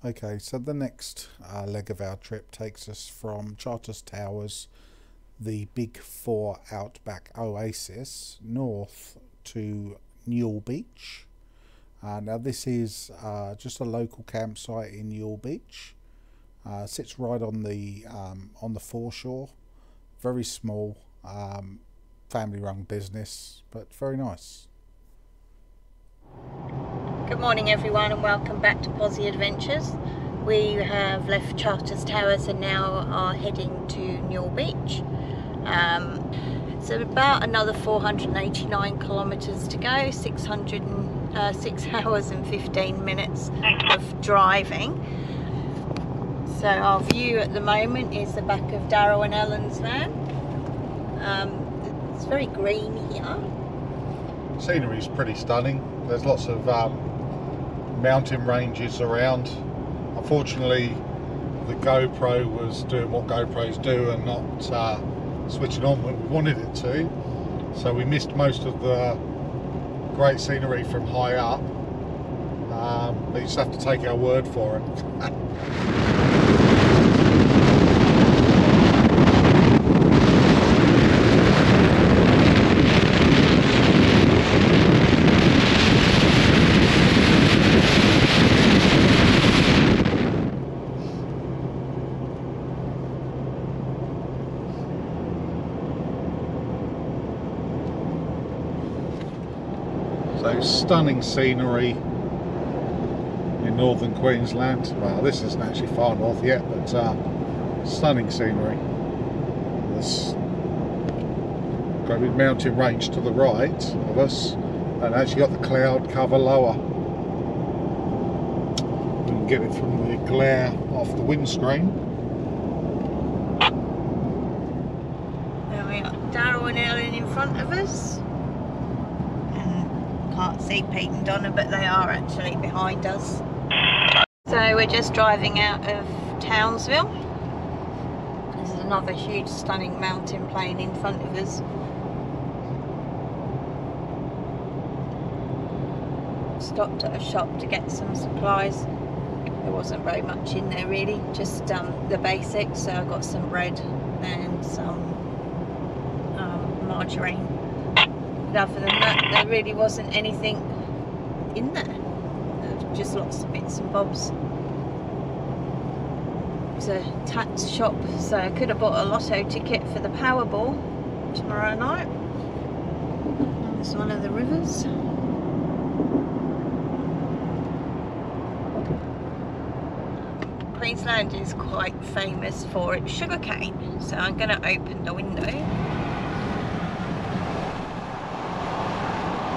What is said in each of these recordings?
Okay, so the next leg of our trip takes us from Charters Towers, the Big Four Outback Oasis, north to Newell Beach. Now this is just a local campsite in Newell Beach. Sits right on the foreshore. Very small, family-run business, but very nice. Good morning everyone and welcome back to Pozzie Adventures. We have left Charters Towers and now are heading to Newell Beach. So about another 489 kilometres to go, 6 hours and 15 minutes of driving. So our view at the moment is the back of Darryl and Ellen's van. It's very green here. Scenery is pretty stunning. There's lots of mountain ranges around. Unfortunately, the GoPro was doing what GoPros do and not switching on when we wanted it to, so we missed most of the great scenery from high up, but you just have to take our word for it. So stunning scenery in northern Queensland. Well, this isn't actually far north yet, but stunning scenery. There's got a big mountain range to the right of us, and actually got the cloud cover lower. We can get it from the glare off the windscreen. There we are, Darryl and Ellen in front of us. Can't see Pete and Donna, but they are actually behind us. So we're just driving out of Townsville. This is another huge stunning mountain plain in front of us. Stopped at a shop to get some supplies. There wasn't very much in there really, just the basics. So I got some bread and some margarine. Other than that, there really wasn't anything in there. Just lots of bits and bobs. It's a tax shop, so I could have bought a lotto ticket for the Powerball tomorrow night. There's one of the rivers. Queensland is quite famous for its sugarcane, so I'm going to open the window.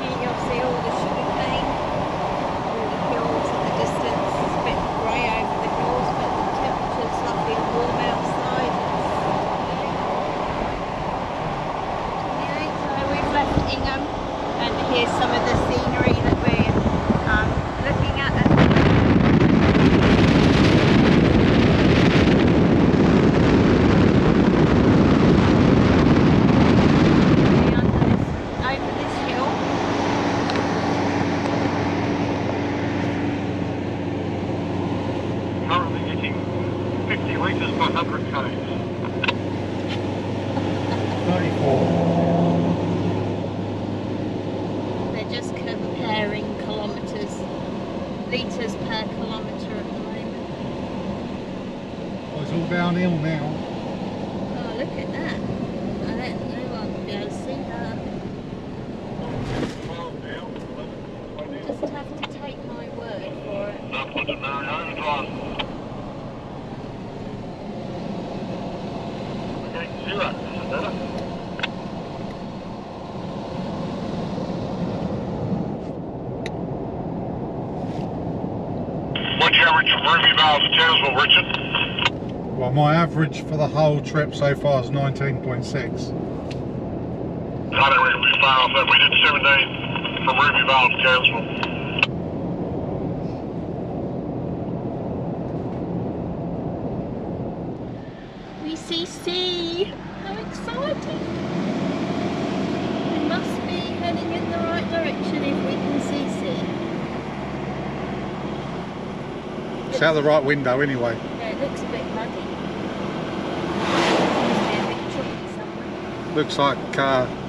You'll see all the sugar cane, all the hills in the distance. It's a bit grey over the hills, but the temperature's lovely and warm outside. So we've left Ingham, and here's some of the scenery that we're looking at. Litres per kilometre at the moment. Oh, it's all downhill now. Oh, look at that. I don't know I'll be able to see that. You just have to take my word for it. Okay, 0. Is it better? What's your average from Ruby Vale to Townsville, Richard? Well, my average for the whole trip so far is 19.6. I don't reckon we'll be far off that. We did 17 from Ruby Vale to Townsville. We see sea! How exciting! We must be heading in the right direction if we can see sea. It's out the right window anyway. Yeah, it looks a bit muddy. Must be a bit choppy somewhere. Looks like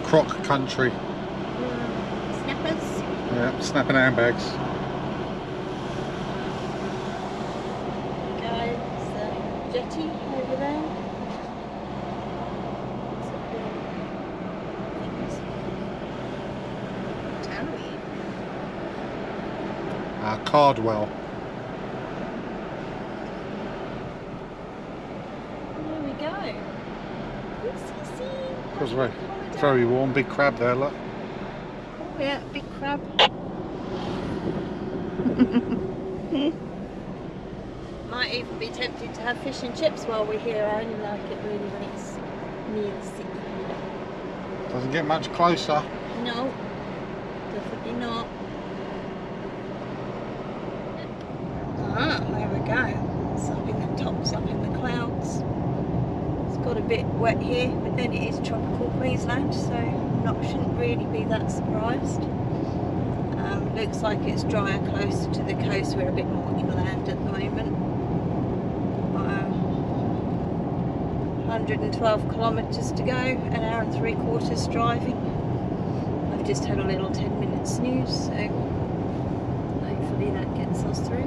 croc country. Snappers. Yeah, snapping handbags. Guys, jetty over there. Cardwell. There we go. Because very warm, big crab there, look. Oh yeah, big crab. Might even be tempted to have fish and chips while we're here. I only like it really when it's near the city. Doesn't get much closer. No, definitely not. Ah, there we go. It's up in the tops, up in the clouds. It's got a bit wet here, but then it is tropical Queensland, so shouldn't really be that surprised. Looks like it's drier closer to the coast. We're a bit more inland at the moment. 112 kilometres to go, an hour and 3/4 driving. I've just had a little 10-minute snooze, so hopefully that gets us through.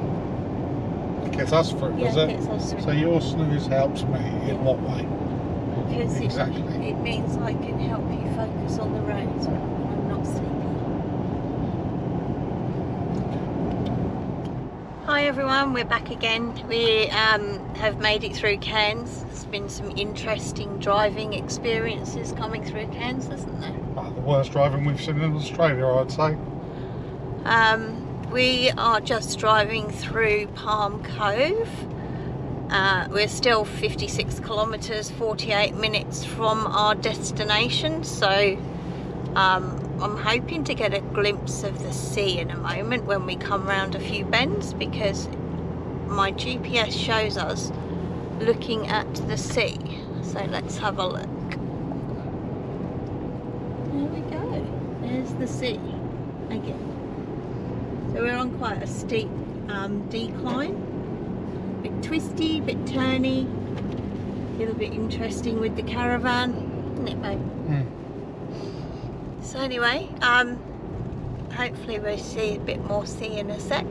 Gets us through, Yeah, does it? gets us through. So your snooze helps me in what way? Because exactly. it means I can help you focus on the roads when I'm not sleepy. Hi everyone, we're back again. We have made it through Cairns. There's been some interesting driving experiences coming through Cairns, hasn't there? The worst driving we've seen in Australia, I'd say. We are just driving through Palm Cove. We're still 56 kilometres, 48 minutes from our destination, so I'm hoping to get a glimpse of the sea in a moment when we come round a few bends, because my GPS shows us looking at the sea. So let's have a look. There we go. There's the sea again. So we're on quite a steep decline. Bit twisty, bit turny, a little bit interesting with the caravan, isn't it, babe? Mm. So anyway, hopefully we'll see a bit more sea in a sec.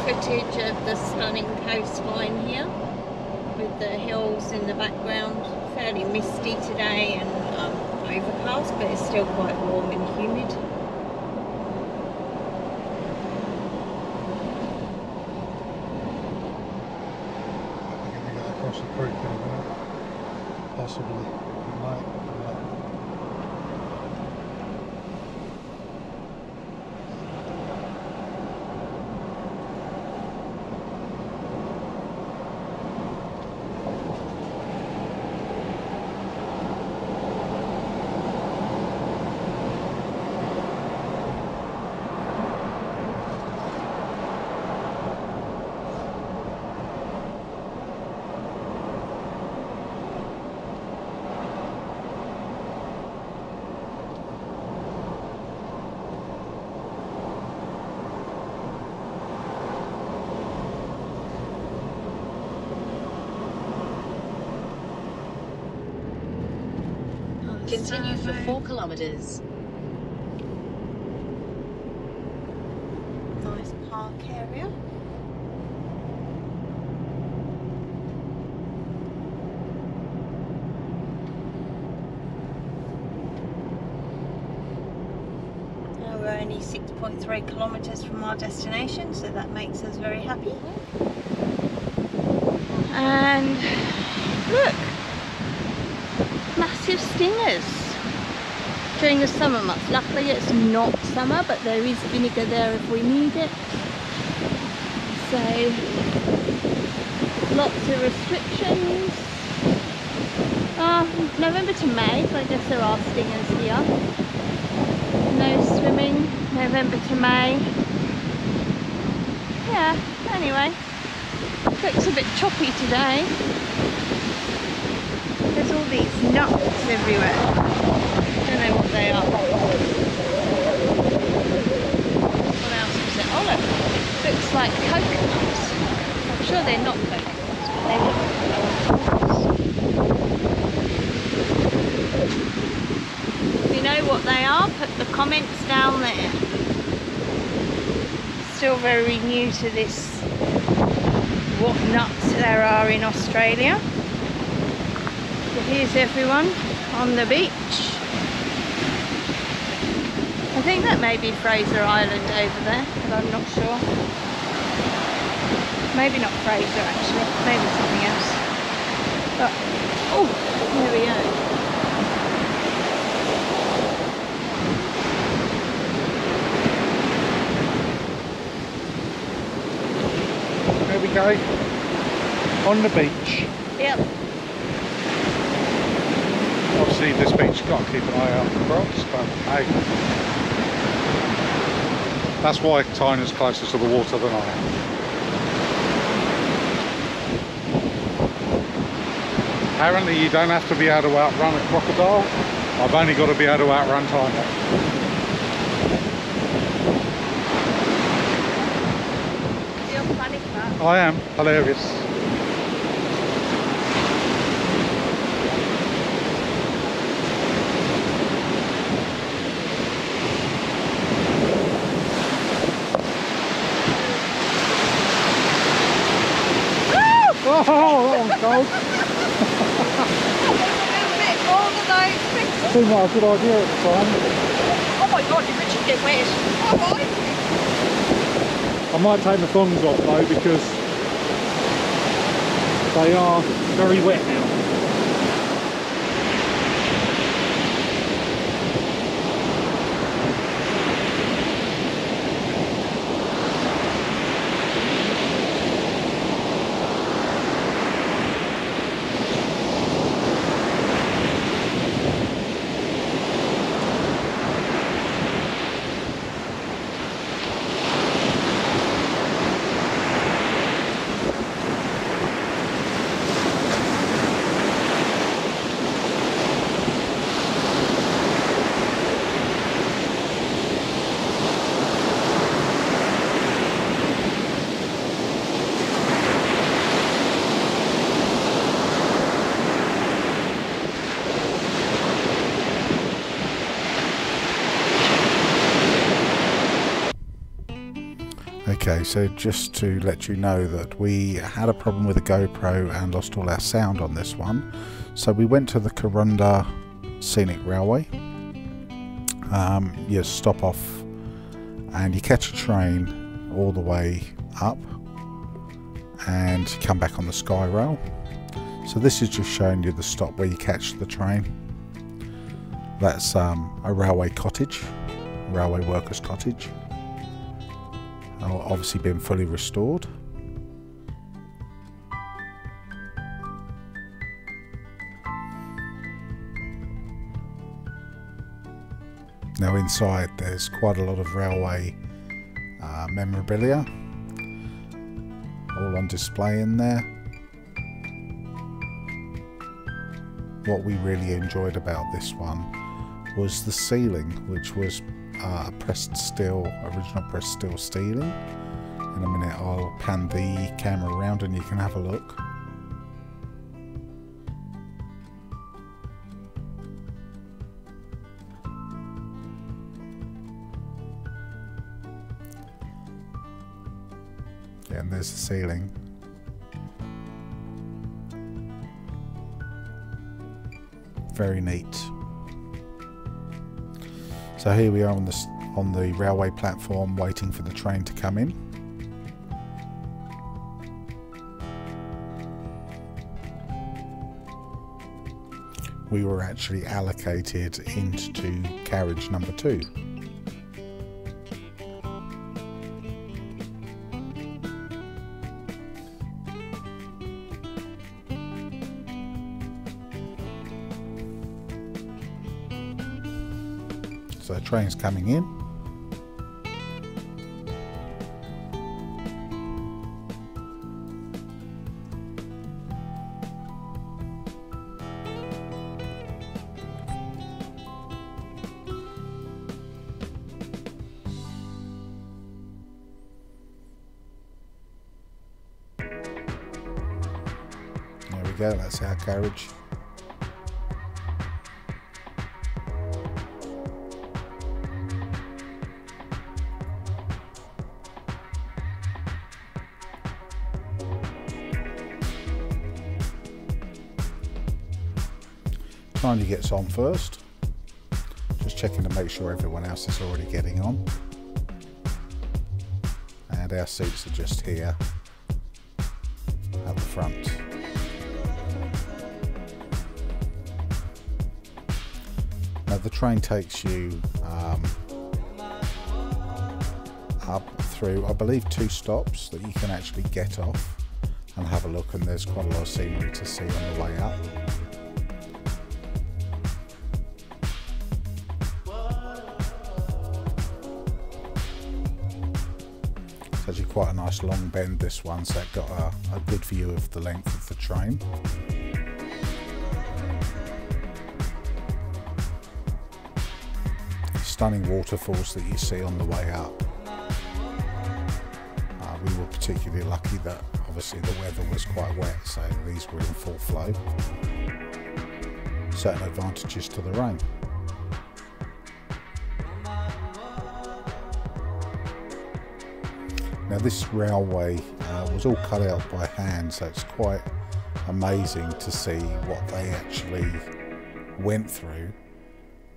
Footage of the stunning coastline here with the hills in the background. Fairly misty today and overcast, but it's still quite warm and humid. We're going to go across the creek in a minute. Possibly. We might. Continue for 4 kilometres. Nice park area. Now we're only 6.3 kilometres from our destination, so that makes us very happy. And look! Massive stingers during the summer months. Luckily it's not summer, but there is vinegar there if we need it. So lots of restrictions. November to May, so I guess there are stingers here. No swimming, no November to May. Yeah, anyway, looks a bit choppy today. There's all these nuts everywhere. Don't know what they are. What else is it? Oh look, looks like coconuts. I'm sure they're not coconuts, but they look like coconuts. If you know what they are, put the comments down there. Still very new to this, what nuts there are in Australia. So here's everyone on the beach. I think that may be Fraser Island over there, but I'm not sure. Maybe not Fraser actually, maybe something else. But, oh, there we go. There we go, on the beach. Yep. Obviously this beach, you've got to keep an eye out for crocs, but hey, that's why Tyner's closer to the water than I am. Apparently you don't have to be able to outrun a crocodile. I've only got to be able to outrun Tyner. You're funny for that. I am, hilarious. Oh, that one's cold. Seemed like a good idea at the time. Oh my god, you literally get wet. I might take my thongs off though because they are very wet now. Okay, so just to let you know that we had a problem with the GoPro and lost all our sound on this one. So we went to the Kuranda Scenic Railway. You stop off and you catch a train all the way up and come back on the Skyrail. So this is just showing you the stop where you catch the train. That's a railway cottage, railway workers cottage. Obviously been fully restored. Now inside there's quite a lot of railway memorabilia, all on display in there. What we really enjoyed about this one was the ceiling, which was pressed steel, original pressed steel ceiling. In a minute I'll pan the camera around and you can have a look. Yeah, and there's the ceiling. Very neat. So here we are on the railway platform waiting for the train to come in. We were actually allocated into carriage number 2. So the train's coming in. go, that's our carriage. Tiny gets on first, just checking to make sure everyone else is already getting on, and our seats are just here at the front. Now the train takes you up through, I believe, 2 stops that you can actually get off and have a look, and there's quite a lot of scenery to see on the way up. Actually quite a nice long bend, this one, so it got a good view of the length of the train. Stunning waterfalls that you see on the way up. We were particularly lucky that obviously the weather was quite wet, so these were in full flow. Certain advantages to the rain. Now this railway was all cut out by hand, so it's quite amazing to see what they actually went through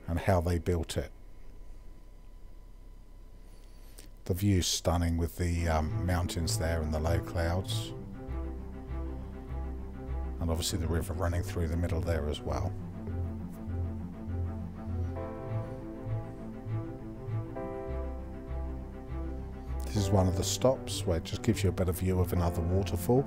and how they built it. The view's stunning with the mountains there and the low clouds, and obviously the river running through the middle there as well. This is one of the stops where it just gives you a better view of another waterfall.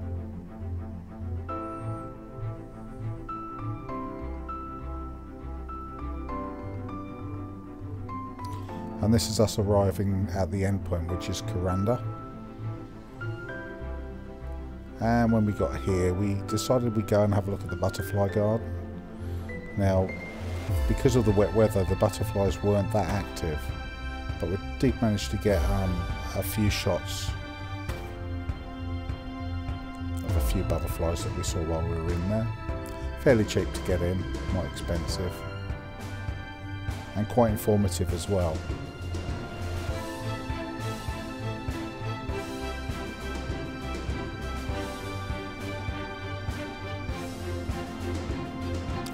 And this is us arriving at the end point, which is Corunda. And when we got here, we decided we'd go and have a look at the butterfly garden. Now, because of the wet weather, the butterflies weren't that active, but we did manage to get a few shots of a few butterflies that we saw while we were in there. Fairly cheap to get in, not expensive, and quite informative as well.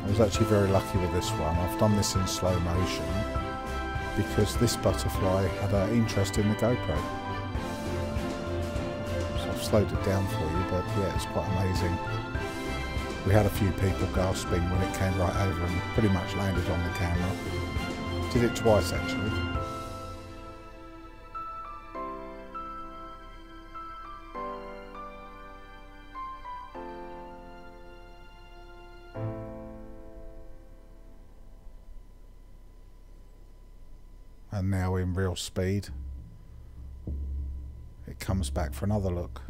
I was actually very lucky with this one. I've done this in slow motion because this butterfly had an interest in the GoPro. So I've slowed it down for you, but yeah, it's quite amazing. We had a few people gasping when it came right over and pretty much landed on the camera. Did it twice actually. And now in real speed, it comes back for another look.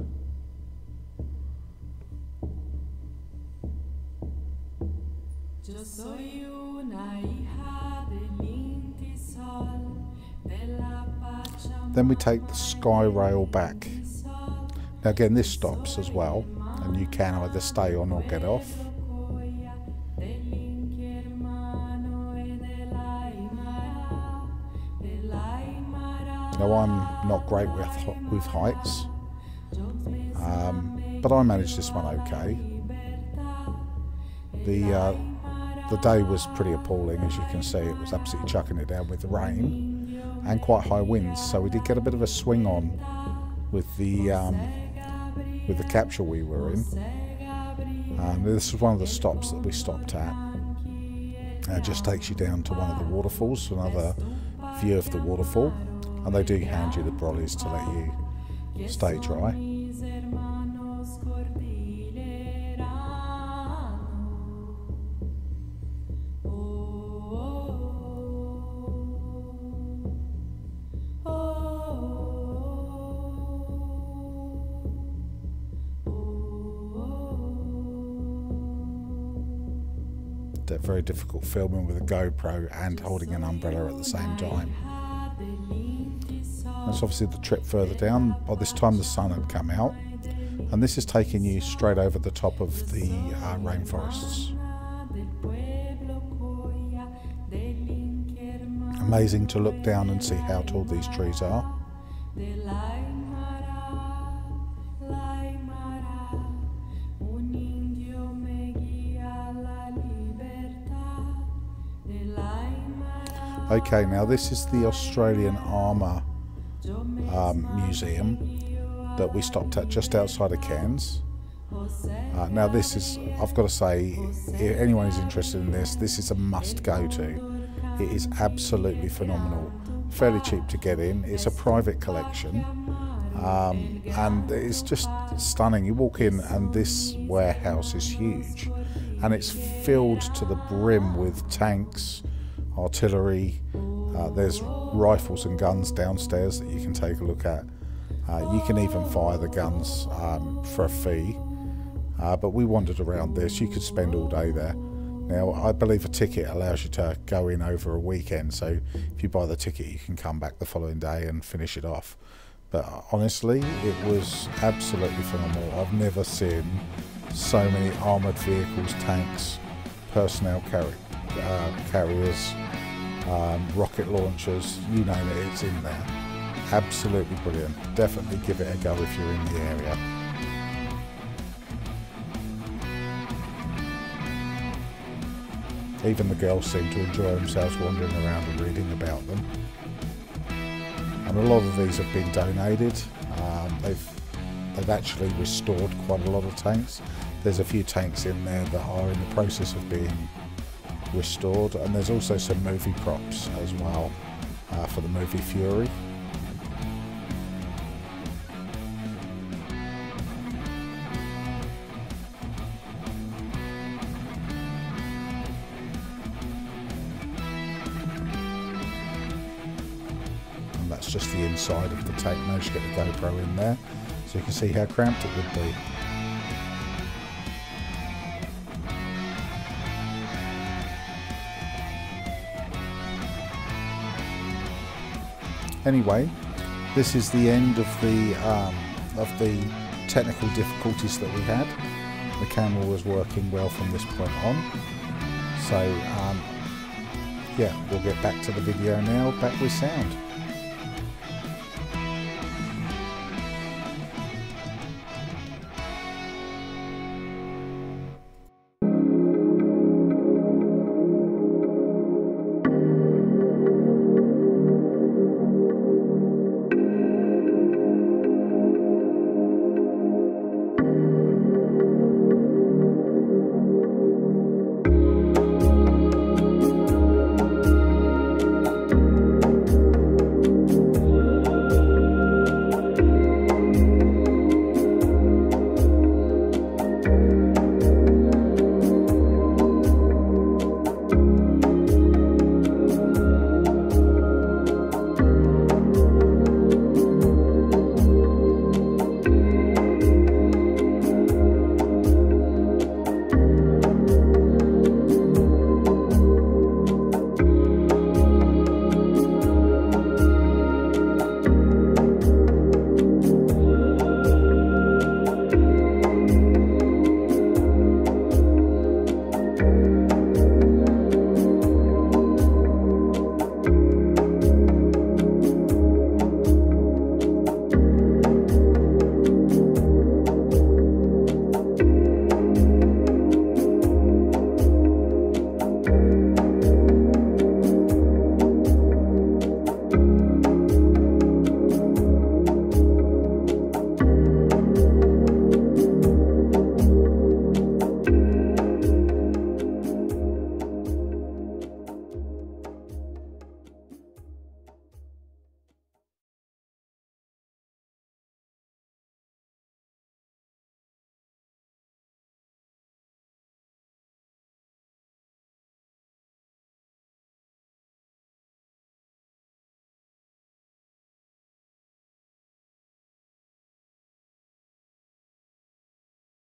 Then we take the Skyrail back. Now again, this stops as well, and you can either stay on or get off. Now I'm not great with heights, but I managed this one okay. The day was pretty appalling, as you can see. It was absolutely chucking it down with the rain and quite high winds, so we did get a bit of a swing on with the capsule we were in. This was one of the stops that we stopped at. It just takes you down to one of the waterfalls, another view of the waterfall. And they do hand you the brollies to let you stay dry. They're very difficult filming with a GoPro and holding an umbrella at the same time. That's obviously the trip further down. By this time the sun had come out, And this is taking you straight over the top of the rainforests. Amazing to look down and see how tall these trees are. Okay, now this is the Australian Armour museum that we stopped at just outside of Cairns. Now this is, I've got to say, if anyone is interested in this, this is a must go to. It is absolutely phenomenal, fairly cheap to get in. It's a private collection, and it's just stunning. You walk in and this warehouse is huge, and it's filled to the brim with tanks, artillery. There's rifles and guns downstairs that you can take a look at. You can even fire the guns for a fee, but we wandered around this. You could spend all day there. Now, I believe a ticket allows you to go in over a weekend, so if you buy the ticket you can come back the following day and finish it off. But honestly, it was absolutely phenomenal. I've never seen so many armoured vehicles, tanks, personnel carriers, rocket launchers, you name it, it's in there. Absolutely brilliant. Definitely give it a go if you're in the area. Even the girls seem to enjoy themselves wandering around and reading about them. And a lot of these have been donated. They've actually restored quite a lot of tanks. There's a few tanks in there that are in the process of being restored, and there's also some movie props as well for the movie Fury. That's just the inside of the tank. Managed to get the GoPro in there so you can see how cramped it would be. Anyway, this is the end of the technical difficulties that we had. The camera was working well from this point on. So yeah, we'll get back to the video now, back with sound.